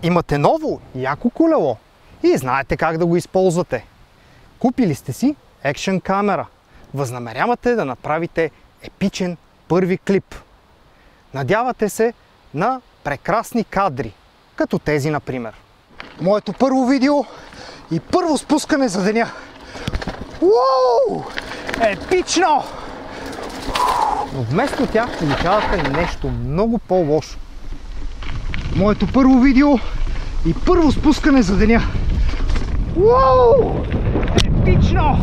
Имате ново яко колело и знаете как да го използвате. Купили сте си екшън камера. Възнамерявате да направите епичен първи клип. Надявате се на прекрасни кадри, като тези например. Моето първо видео и първо спускане за деня. Уоу! Епично! Но вместо тях получавате нещо много по-лошо. Моето първо видео и първо спускане за деня. Уоу! Епично!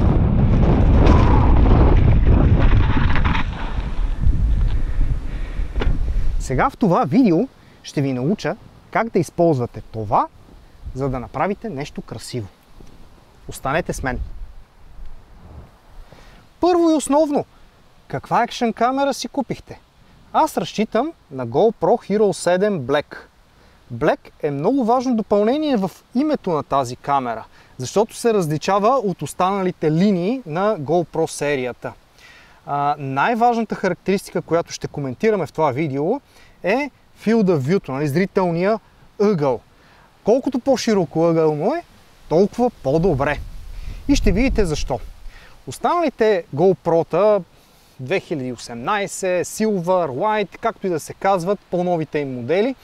Сега в това видео ще ви науча как да използвате това, за да направите нещо красиво. Останете с мен. Първо и основно, каква екшън камера си купихте? Аз разчитам на GoPro Hero 7 Black. Black е много важно допълнение в името на тази камера, защото се различава от останалите линии на GoPro серията. Най-важната характеристика, която ще коментираме в това видео, е Field of View, зрителния ъгъл. Колкото по-широко ъгъл му е, толкова по-добре. И ще видите защо. Останалите GoPro-та 2018, Silver, White, както и да се казват, по-новите им модели,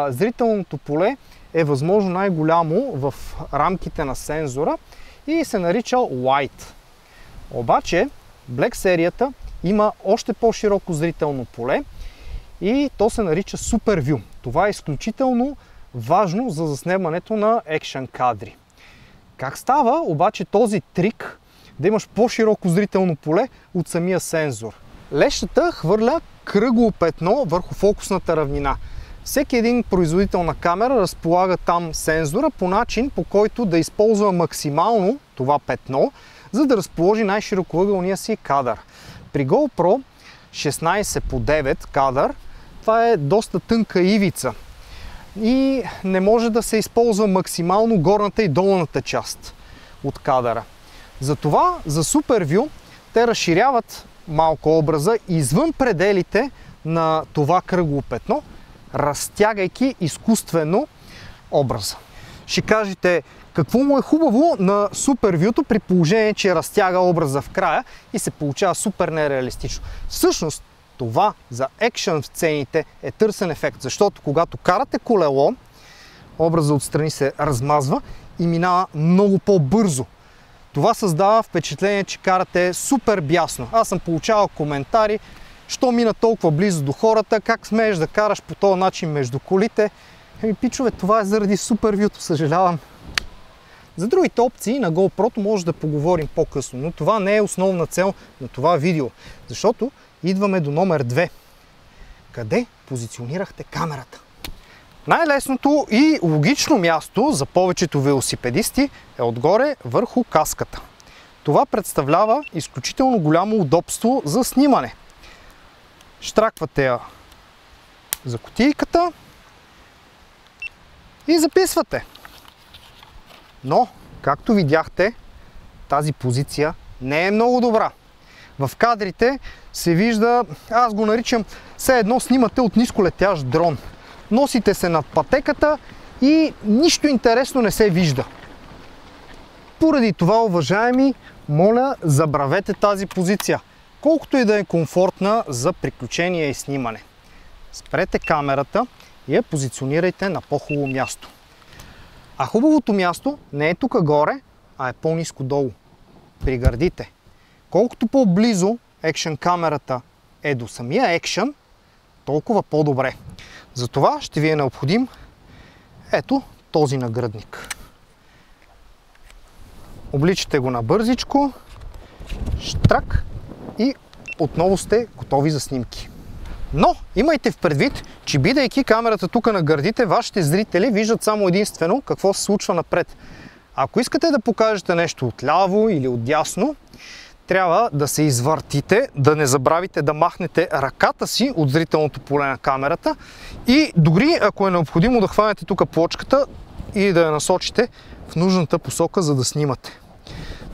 зрителното поле е възможно най-голямо в рамките на сензора и се нарича White. Обаче Black серията има още по-широко зрително поле и то се нарича Super View. Това е изключително важно за заснемането на екшън кадри. Как става обаче този трик да имаш по-широко зрително поле от самия сензор? Лещата хвърля кръгло петно върху фокусната равнина. Всеки един производител на камера разполага там сензора по начин, по който да използва максимално това петно, за да разположи най-широкоъгълния си кадър. При GoPro 16:9 кадър това е доста тънка ивица и не може да се използва максимално горната и долната част от кадъра. Затова за Super View те разширяват малко образа извън пределите на това кръгло петно, разтягайки изкуствено образа. Ще кажете, какво му е хубаво на Super View-то при положение, че разтяга образа в края и се получава супер нереалистично. Всъщност, това за екшън сцените е търсен ефект, защото когато карате колело, образът отстрани се размазва и минава много по-бързо. Това създава впечатление, че карате супер бясно. Аз съм получавал коментари, що мина толкова близо до хората, как смееш да караш по този начин между колите. Пичове, това е заради Super View-то, съжалявам. За другите опции на GoPro-то може да поговорим по-късно, но това не е основна цел на това видео, защото идваме до номер 2. Къде позиционирахте камерата? Най-лесното и логично място за повечето велосипедисти е отгоре върху каската. Това представлява изключително голямо удобство за снимане. Щраквате я за кутийката и записвате. Но, както видяхте, тази позиция не е много добра. В кадрите се вижда, аз го наричам, все едно снимате от ниско летящ дрон. Носите се над пътеката и нищо интересно не се вижда. Поради това, уважаеми, моля, забравете тази позиция, колкото и да е комфортна за приключение и снимане. Спрете камерата и я позиционирайте на по-хубаво място. А хубавото място не е тук горе, а е по-ниско долу, при гърдите. Колкото по-близо екшън камерата е до самия екшън, толкова по-добре. Затова ще ви е необходим ето този нагръдник. Обличате го на бързичко, штрак и отново сте готови за снимки. Но имайте в предвид, че бидейки камерата тук на гърдите, вашите зрители виждат само единствено какво се случва напред. Ако искате да покажете нещо отляво или отдясно, трябва да се извъртите, да не забравите да махнете ръката си от зрителното поле на камерата и дори ако е необходимо да хванете тук плочката и да я насочите в нужната посока, за да снимате.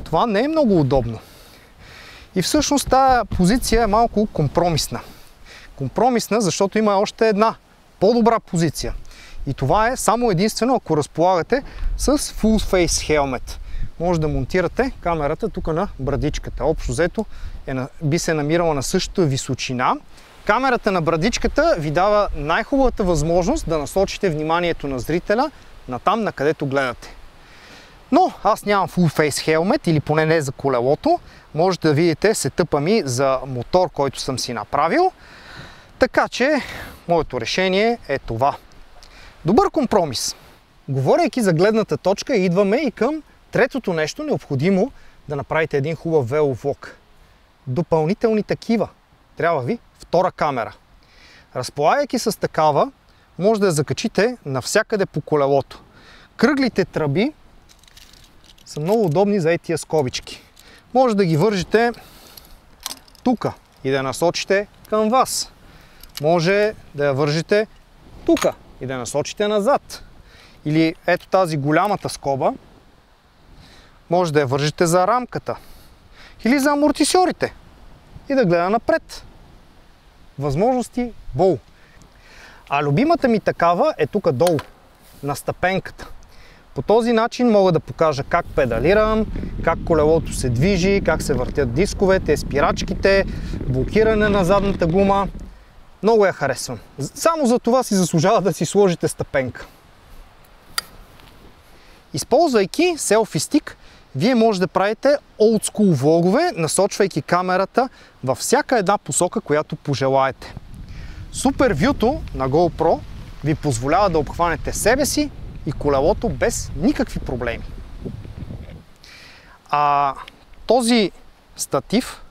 Това не е много удобно. И всъщност тази позиция е малко компромисна. Компромисна, защото има още една по-добра позиция. И това е само единствено ако разполагате с Full Face Helmet. Може да монтирате камерата тук на брадичката. Общо взето би се намирала на същата височина. Камерата на брадичката ви дава най-хубавата възможност да насочите вниманието на зрителя на там, на където гледате. Но аз нямам Full Face Helmet, или поне не за колелото. Може да видите сетъпа ми за мотор, който съм си направил. Така че, моето решение е това. Добър компромис. Говорейки за гледната точка, идваме и към третото нещо, необходимо да направите един хубав веловлог. Допълнителни такива. Трябва ви втора камера. Разполагайки с такава, може да я закачите навсякъде по колелото. Кръглите тръби са много удобни за тия скобички. Може да ги вържите тук и да я насочите към вас. Може да я вържите тук и да я насочите назад. Или ето тази голямата скоба, може да я вържите за рамката. Или за амортисьорите и да гледа напред. Възможности бол. А любимата ми такава е тук долу, на стъпенката. По този начин мога да покажа как педалирам, как колелото се движи, как се въртят дисковете, спирачките, блокиране на задната гума. Много я харесвам. Само за това си заслужава да си сложите стъпенка. Използвайки селфи стик, вие може да правите олдскул влогове, насочвайки камерата във всяка една посока, която пожелаете. Супер вюто на GoPro ви позволява да обхванете себе си и колелото без никакви проблеми. А този статив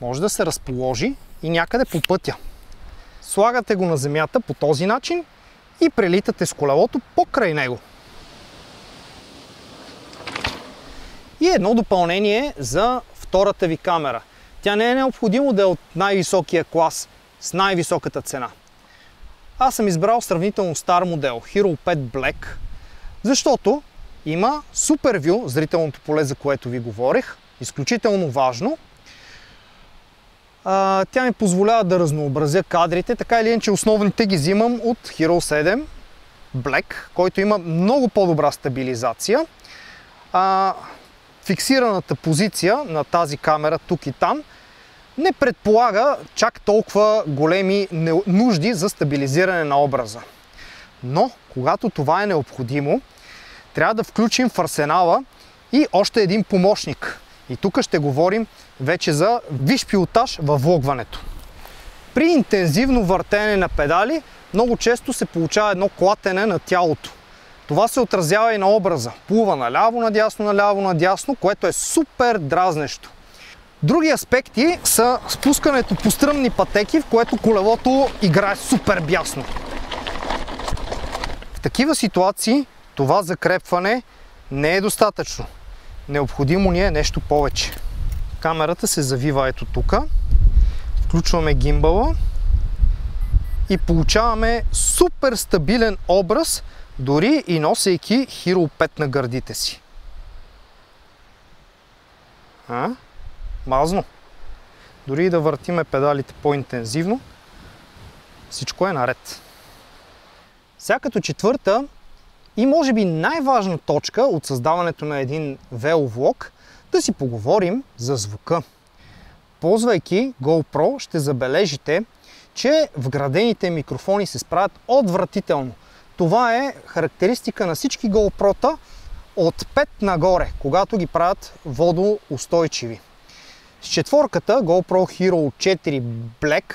може да се разположи и някъде по пътя. Слагате го на земята по този начин и прелитате с колелото покрай него. И едно допълнение за втората ви камера. Тя не е необходимо да е от най-високия клас с най-високата цена. Аз съм избрал сравнително стар модел Hero 5 Black, защото има супер вю, зрителното поле, за което ви говорих, изключително важно. Тя ми позволява да разнообразя кадрите, така или иначе основните ги взимам от Hero 7 Black, който има много по-добра стабилизация. Фиксираната позиция на тази камера тук и там не предполага чак толкова големи нужди за стабилизиране на образа. Но, когато това е необходимо, трябва да включим в арсенала и още един помощник. И тук ще говорим вече за висш пилотаж във влогването. При интензивно въртене на педали много често се получава едно клатене на тялото. Това се отразява и на образа. Плува наляво, надясно, което е супер дразнещо. Други аспекти са спускането по стръмни пътеки, в което колелото играе супер бясно. В такива ситуации това закрепване не е достатъчно. Необходимо ни е нещо повече. Камерата се завива ето тук. Включваме гимбала и получаваме супер стабилен образ, дори и носейки Hero 5 на гърдите си. Мазно. Дори и да въртиме педалите по-интензивно, всичко е наред. Сега като четвърта и може би най-важна точка от създаването на един веловлог, да си поговорим за звука. Ползвайки GoPro ще забележите, че вградените микрофони се справят отвратително. Това е характеристика на всички GoPro-та от 5 нагоре, когато ги правят водоустойчиви. С четворката GoPro Hero 4 Black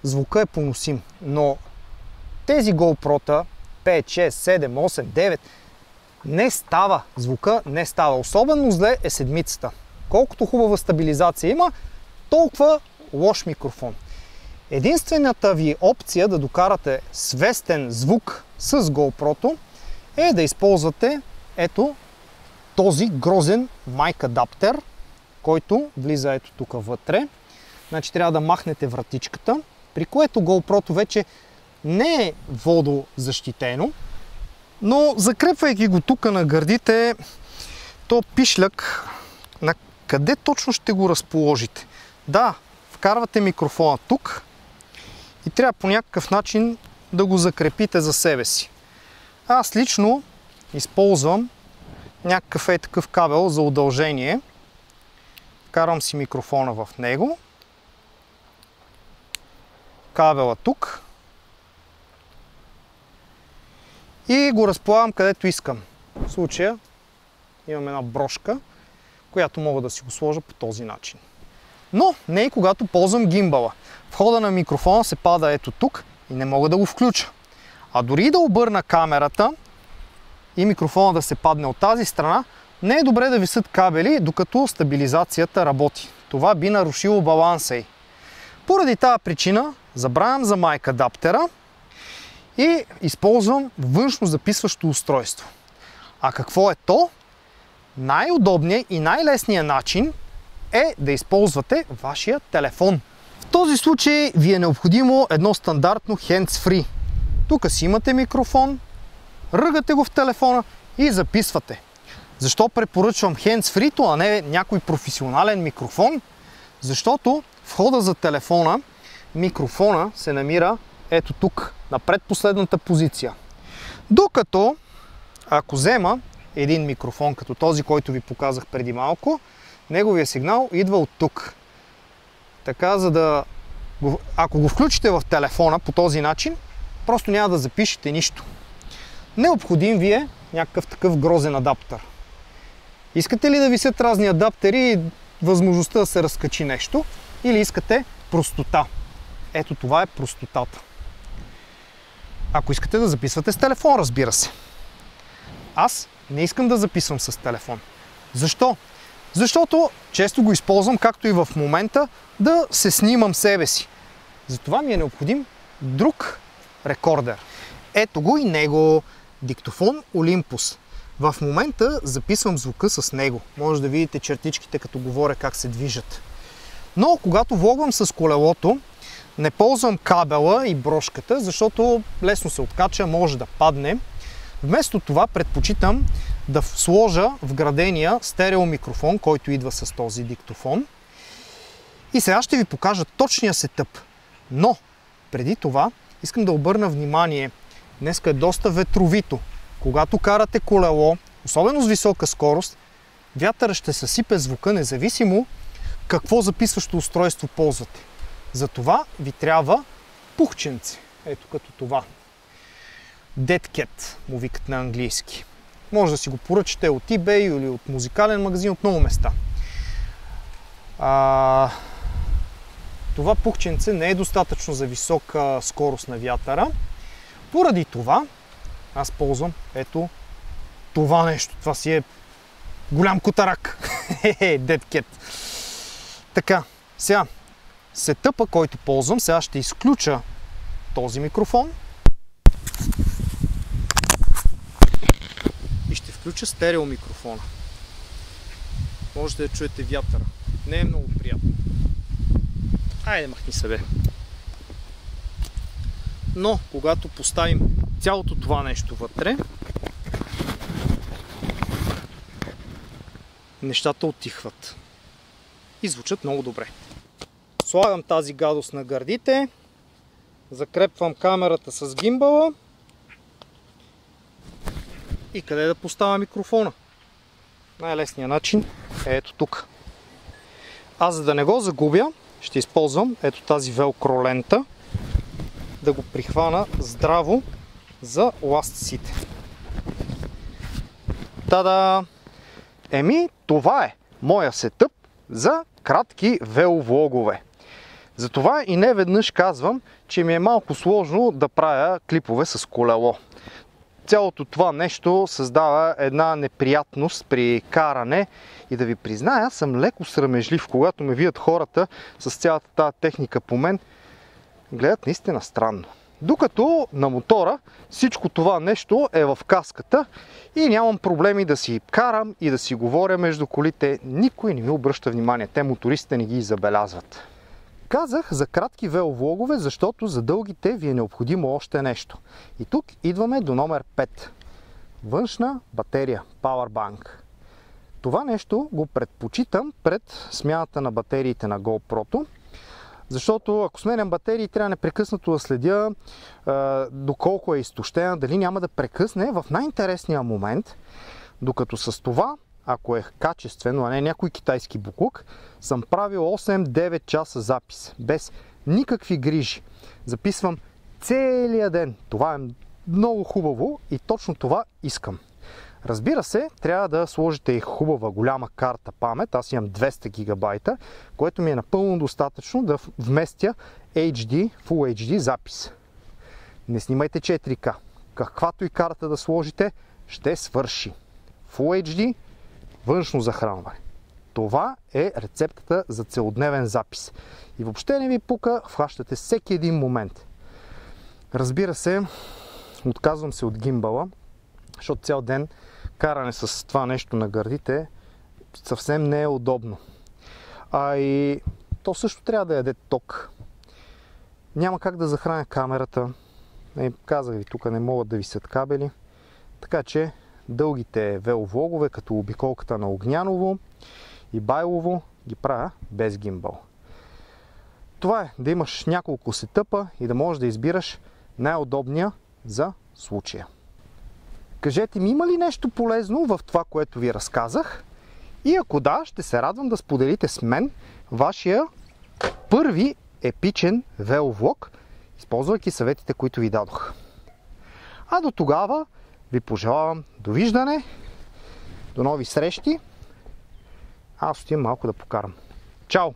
звука е поносим, но тези GoPro-та 5, 6, 7, 8, 9 не става. Звука не става. Особено зле е седмицата. Колкото хубава стабилизация има, толкова лош микрофон. Единствената ви опция да докарате свестен звук с GoPro-то е да използвате ето този грозен майк адаптер, който влиза ето тук вътре. Значи трябва да махнете вратичката, при което GoPro-то вече не е водозащитено, но закрепвайки го тук на гърдите, то пишляк, на къде точно ще го разположите? Да, вкарвате микрофона тук и трябва по някакъв начин да го закрепите за себе си. Аз лично използвам някакъв такъв кабел за удължение. Карам си микрофона в него. Кабела тук. И го разполагам където искам. В случая имам една брошка, която мога да си го сложа по този начин. Но не и когато ползвам гимбала. Входа на микрофона се пада ето тук и не мога да го включа. А дори да обърна камерата и микрофона да се падне от тази страна, не е добре да висят кабели, докато стабилизацията работи. Това би нарушило баланса й. Поради тази причина забравям за майк адаптера и използвам външно записващо устройство. А какво е то? Най-удобният и най-лесният начин е да използвате вашия телефон. В този случай ви е необходимо едно стандартно hands-free. Тук си имате микрофон, ръгате го в телефона и записвате. Защо препоръчвам hands-free-то, а не някой професионален микрофон? Защото входа за телефона, микрофона се намира ето тук, на предпоследната позиция. Докато, ако взема един микрофон, като този, който ви показах преди малко, неговия сигнал идва от тук. Така, ако го включите в телефона по този начин, просто няма да запишете нищо. Необходим ви е някакъв такъв грозен адаптер. Искате ли да висят разни адаптери и възможността да се разкачи нещо? Или искате простота? Ето това е простотата. Ако искате да записвате с телефон, разбира се. Аз не искам да записвам с телефон. Защо? Защото често го използвам, както и в момента, да се снимам себе си. Затова ми е необходим друг рекордер. Ето го и него. Диктофон Olympus. В момента записвам звука с него. Може да видите чертичките, като говоря как се движат. Но когато влогвам с колелото, не ползвам кабела и брошката, защото лесно се откача, може да падне. Вместо това предпочитам да сложа вградения стерео микрофон, който идва с този диктофон. И сега ще ви покажа точния сетъп. Но преди това искам да обърна внимание. Днеска е доста ветровито. Когато карате колело, особено с висока скорост, вятъра ще съсипе звука, независимо какво записващо устройство ползвате. Затова ви трябва пухченце. Ето като това. Dead Cat му викат на английски. Може да си го поръчате от eBay или от музикален магазин, от много места. Това пухченце не е достатъчно за висока скорост на вятъра. Поради това аз ползвам ето това нещо. Това си е голям котарак. Dead Cat. Така, сега сетъпа, който ползвам, сега ще изключа този микрофон и ще включа стерео микрофона. Можете да чуете вятъра. Не е много приятно. Айде, махни се, бе. Но, когато поставим цялото това нещо вътре, нещата отихват и звучат много добре. Слагам тази гадост на гърдите, закрепвам камерата с гимбала и къде да поставя микрофона? Най-лесният начин е ето тук. Аз, за да не го загубя, ще използвам ето тази велкро лента да го прихвана здраво за ластиците. Та-да! Това е моя сетъп за кратки веловлогове. Затова и не веднъж казвам, че ми е малко сложно да правя клипове с колело. Цялото това нещо създава една неприятност при каране и да ви призная, съм леко срамежлив, когато ме видят хората с цялата тази техника по мен, гледат наистина странно. Докато на мотора всичко това нещо е в каската и нямам проблеми да си карам и да си говоря между колите. Никой не ми обръща внимание. Те мотористите не ги забелязват. Казах за кратки веловлогове, защото за дългите ви е необходимо още нещо. И тук идваме до номер 5. Външна батерия, Powerbank. Това нещо го предпочитам пред смяната на батериите на GoPro-то. Защото ако сменям батерии, трябва непрекъснато да следя доколко е изтощена, дали няма да прекъсне в най-интересния момент, докато с това, ако е качествено, а не някой китайски буклук, съм правил 8-9 часа запис, без никакви грижи. Записвам целия ден. Това е много хубаво и точно това искам. Разбира се, трябва да сложите и хубава голяма карта памет. Аз имам 200 гигабайта, което ми е напълно достатъчно да вместя HD, Full HD запис. Не снимайте 4K. Каквато и карта да сложите, ще свърши. Full HD, външно захранване. Това е рецептата за целодневен запис. И въобще не ви пука, хващате всеки един момент. Разбира се, отказвам се от гимбала, защото цял ден каране с това нещо на гърдите съвсем не е удобно. А и то също трябва да яде ток. Няма как да захраня камерата. Казах ви, тук не могат да висят кабели. Така че дългите веловлогове, като обиколката на Огняново и Байлово, ги правя без гимбал. Това е да имаш няколко сетъпа и да можеш да избираш най-удобния за случая. Кажете ми, има ли нещо полезно в това, което ви разказах? И ако да, ще се радвам да споделите с мен вашия първи епичен веловлог, използвайки съветите, които ви дадох. А до тогава ви пожелавам довиждане, до нови срещи. Аз отивам малко да покарам. Чао!